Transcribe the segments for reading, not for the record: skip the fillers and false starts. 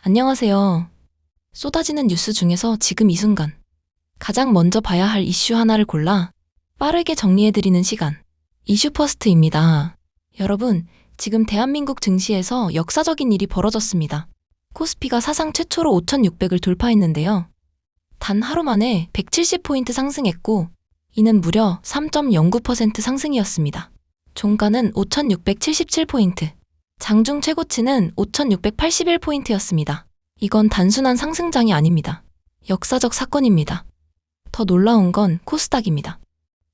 안녕하세요. 쏟아지는 뉴스 중에서 지금 이 순간 가장 먼저 봐야 할 이슈 하나를 골라 빠르게 정리해드리는 시간, 이슈퍼스트입니다. 여러분, 지금 대한민국 증시에서 역사적인 일이 벌어졌습니다. 코스피가 사상 최초로 5,600을 돌파했는데요. 단 하루 만에 170포인트 상승했고, 이는 무려 3.09% 상승이었습니다. 종가는 5,677포인트, 장중 최고치는 5,681포인트였습니다. 이건 단순한 상승장이 아닙니다. 역사적 사건입니다. 더 놀라운 건 코스닥입니다.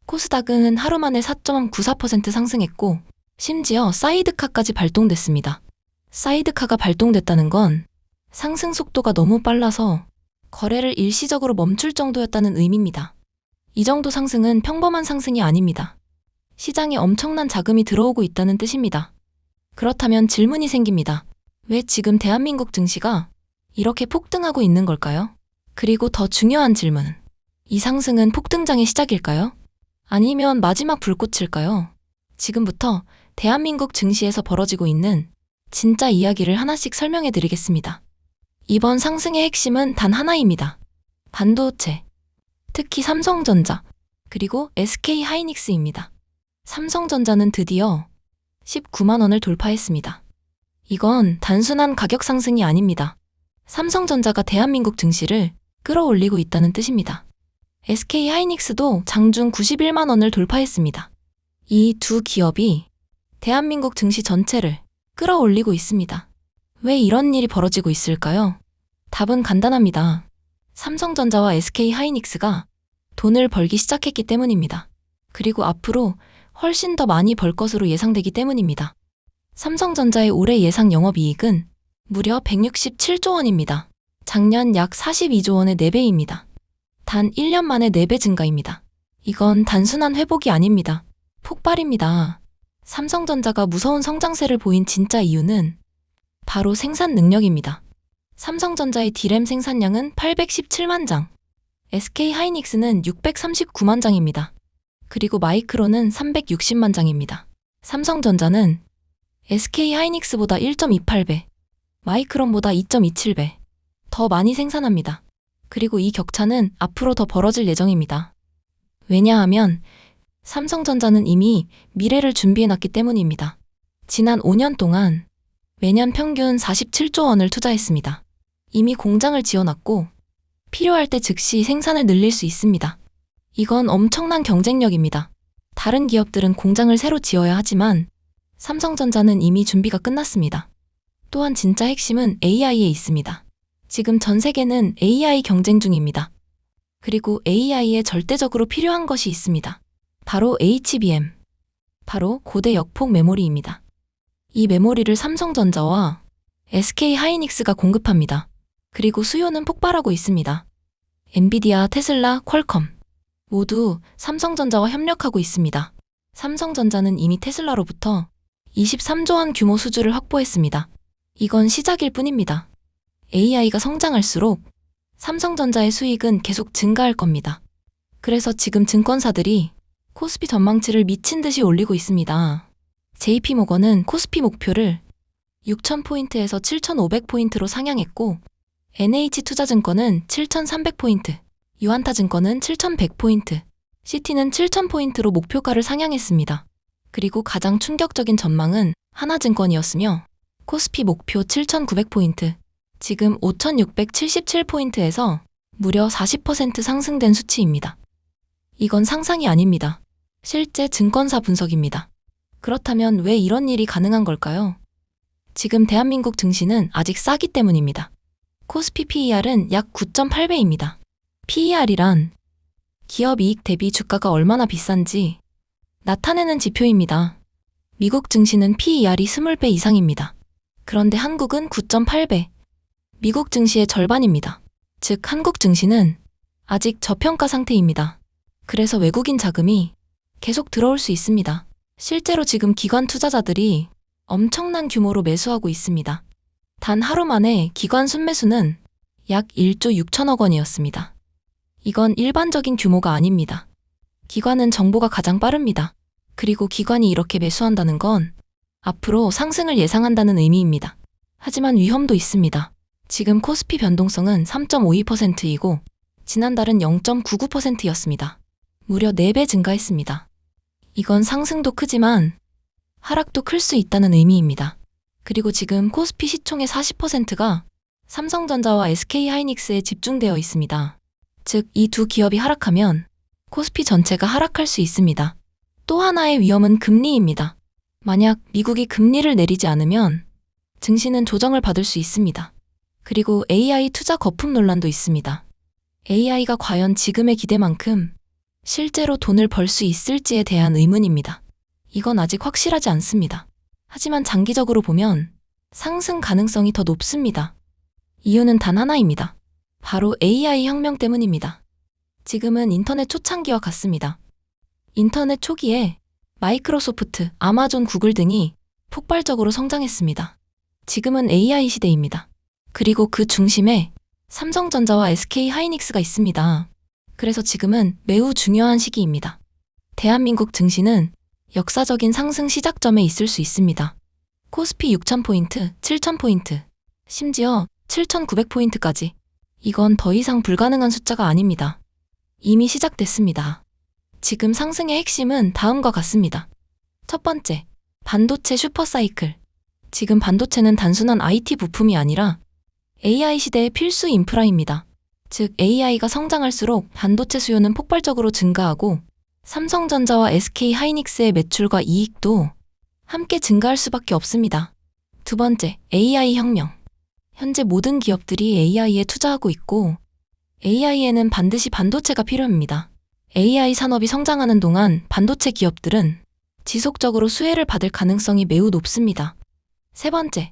코스닥은 하루 만에 4.94% 상승했고, 심지어 사이드카까지 발동됐습니다. 사이드카가 발동됐다는 건 상승 속도가 너무 빨라서 거래를 일시적으로 멈출 정도였다는 의미입니다. 이 정도 상승은 평범한 상승이 아닙니다. 시장에 엄청난 자금이 들어오고 있다는 뜻입니다. 그렇다면 질문이 생깁니다. 왜 지금 대한민국 증시가 이렇게 폭등하고 있는 걸까요? 그리고 더 중요한 질문은, 이 상승은 폭등장의 시작일까요? 아니면 마지막 불꽃일까요? 지금부터 대한민국 증시에서 벌어지고 있는 진짜 이야기를 하나씩 설명해 드리겠습니다. 이번 상승의 핵심은 단 하나입니다. 반도체, 특히 삼성전자, 그리고 SK하이닉스입니다. 삼성전자는 드디어 19만 원을 돌파했습니다. 이건 단순한 가격 상승이 아닙니다. 삼성전자가 대한민국 증시를 끌어올리고 있다는 뜻입니다. SK하이닉스도 장중 91만 원을 돌파했습니다. 이 두 기업이 대한민국 증시 전체를 끌어올리고 있습니다. 왜 이런 일이 벌어지고 있을까요? 답은 간단합니다. 삼성전자와 SK하이닉스가 돈을 벌기 시작했기 때문입니다. 그리고 앞으로 훨씬 더 많이 벌 것으로 예상되기 때문입니다. 삼성전자의 올해 예상 영업이익은 무려 167조 원입니다. 작년 약 42조 원의 4배입니다. 단 1년 만에 4배 증가입니다. 이건 단순한 회복이 아닙니다. 폭발입니다. 삼성전자가 무서운 성장세를 보인 진짜 이유는 바로 생산 능력입니다. 삼성전자의 D램 생산량은 817만 장, SK하이닉스는 639만 장입니다. 그리고 마이크론은 360만 장입니다. 삼성전자는 SK하이닉스보다 1.28배, 마이크론보다 2.27배 더 많이 생산합니다. 그리고 이 격차는 앞으로 더 벌어질 예정입니다. 왜냐하면 삼성전자는 이미 미래를 준비해놨기 때문입니다. 지난 5년 동안 매년 평균 47조 원을 투자했습니다. 이미 공장을 지어놨고 필요할 때 즉시 생산을 늘릴 수 있습니다. 이건 엄청난 경쟁력입니다. 다른 기업들은 공장을 새로 지어야 하지만 삼성전자는 이미 준비가 끝났습니다. 또한 진짜 핵심은 AI에 있습니다. 지금 전 세계는 AI 경쟁 중입니다. 그리고 AI에 절대적으로 필요한 것이 있습니다. 바로 HBM, 바로 고대 역폭 메모리입니다. 이 메모리를 삼성전자와 SK하이닉스가 공급합니다. 그리고 수요는 폭발하고 있습니다. 엔비디아, 테슬라, 퀄컴 모두 삼성전자와 협력하고 있습니다. 삼성전자는 이미 테슬라로부터 23조 원 규모 수주를 확보했습니다. 이건 시작일 뿐입니다. AI가 성장할수록 삼성전자의 수익은 계속 증가할 겁니다. 그래서 지금 증권사들이 코스피 전망치를 미친 듯이 올리고 있습니다. JP모건은 코스피 목표를 6,000포인트에서 7,500포인트로 상향했고, NH투자증권은 7,300포인트, 유한타증권은 7,100포인트, CT는 7,000포인트로 목표가를 상향했습니다. 그리고 가장 충격적인 전망은 하나증권이었으며 코스피 목표 7,900포인트, 지금 5,677포인트에서 무려 40% 상승된 수치입니다. 이건 상상이 아닙니다. 실제 증권사 분석입니다. 그렇다면 왜 이런 일이 가능한 걸까요? 지금 대한민국 증시는 아직 싸기 때문입니다. 코스피 PER은 약 9.8배입니다. PER이란 기업 이익 대비 주가가 얼마나 비싼지 나타내는 지표입니다. 미국 증시는 PER이 20배 이상입니다. 그런데 한국은 9.8배, 미국 증시의 절반입니다. 즉 한국 증시는 아직 저평가 상태입니다. 그래서 외국인 자금이 계속 들어올 수 있습니다. 실제로 지금 기관 투자자들이 엄청난 규모로 매수하고 있습니다. 단 하루 만에 기관 순매수는 약 1조 6천억 원이었습니다. 이건 일반적인 규모가 아닙니다. 기관은 정보가 가장 빠릅니다. 그리고 기관이 이렇게 매수한다는 건 앞으로 상승을 예상한다는 의미입니다. 하지만 위험도 있습니다. 지금 코스피 변동성은 3.52%이고 지난달은 0.99%였습니다. 무려 4배 증가했습니다. 이건 상승도 크지만 하락도 클 수 있다는 의미입니다. 그리고 지금 코스피 시총의 40%가 삼성전자와 SK하이닉스에 집중되어 있습니다. 즉, 이 두 기업이 하락하면 코스피 전체가 하락할 수 있습니다. 또 하나의 위험은 금리입니다. 만약 미국이 금리를 내리지 않으면 증시는 조정을 받을 수 있습니다. 그리고 AI 투자 거품 논란도 있습니다. AI가 과연 지금의 기대만큼 실제로 돈을 벌 수 있을지에 대한 의문입니다. 이건 아직 확실하지 않습니다. 하지만 장기적으로 보면 상승 가능성이 더 높습니다. 이유는 단 하나입니다. 바로 AI 혁명 때문입니다. 지금은 인터넷 초창기와 같습니다. 인터넷 초기에 마이크로소프트, 아마존, 구글 등이 폭발적으로 성장했습니다. 지금은 AI 시대입니다. 그리고 그 중심에 삼성전자와 SK하이닉스가 있습니다. 그래서 지금은 매우 중요한 시기입니다. 대한민국 증시는 역사적인 상승 시작점에 있을 수 있습니다. 코스피 6,000포인트, 7,000포인트, 심지어 7,900포인트까지. 이건 더 이상 불가능한 숫자가 아닙니다. 이미 시작됐습니다. 지금 상승의 핵심은 다음과 같습니다. 첫 번째, 반도체 슈퍼사이클. 지금 반도체는 단순한 IT 부품이 아니라 AI 시대의 필수 인프라입니다. 즉, AI가 성장할수록 반도체 수요는 폭발적으로 증가하고 삼성전자와 SK하이닉스의 매출과 이익도 함께 증가할 수밖에 없습니다. 두 번째, AI 혁명. 현재 모든 기업들이 AI에 투자하고 있고 AI에는 반드시 반도체가 필요합니다. AI 산업이 성장하는 동안 반도체 기업들은 지속적으로 수혜를 받을 가능성이 매우 높습니다. 세 번째,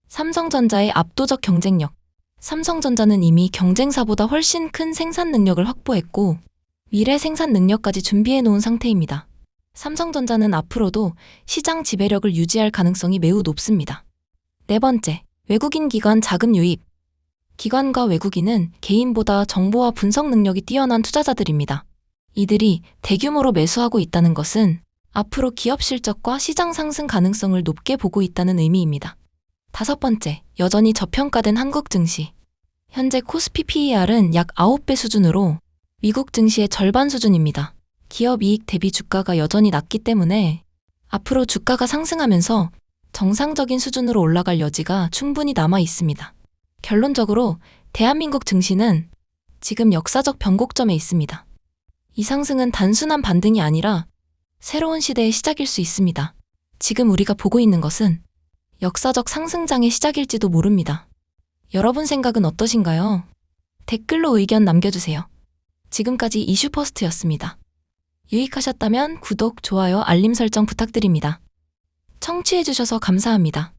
삼성전자의 압도적 경쟁력. 삼성전자는 이미 경쟁사보다 훨씬 큰 생산 능력을 확보했고 미래 생산 능력까지 준비해 놓은 상태입니다. 삼성전자는 앞으로도 시장 지배력을 유지할 가능성이 매우 높습니다. 네 번째, 외국인 기관 자금 유입. 기관과 외국인은 개인보다 정보와 분석 능력이 뛰어난 투자자들입니다. 이들이 대규모로 매수하고 있다는 것은 앞으로 기업 실적과 시장 상승 가능성을 높게 보고 있다는 의미입니다. 다섯 번째, 여전히 저평가된 한국 증시. 현재 코스피 PER은 약 9배 수준으로 미국 증시의 절반 수준입니다. 기업 이익 대비 주가가 여전히 낮기 때문에 앞으로 주가가 상승하면서 정상적인 수준으로 올라갈 여지가 충분히 남아 있습니다. 결론적으로 대한민국 증시는 지금 역사적 변곡점에 있습니다. 이 상승은 단순한 반등이 아니라 새로운 시대의 시작일 수 있습니다. 지금 우리가 보고 있는 것은 역사적 상승장의 시작일지도 모릅니다. 여러분 생각은 어떠신가요? 댓글로 의견 남겨주세요. 지금까지 이슈퍼스트였습니다. 유익하셨다면 구독, 좋아요, 알림 설정 부탁드립니다. 청취해주셔서 감사합니다.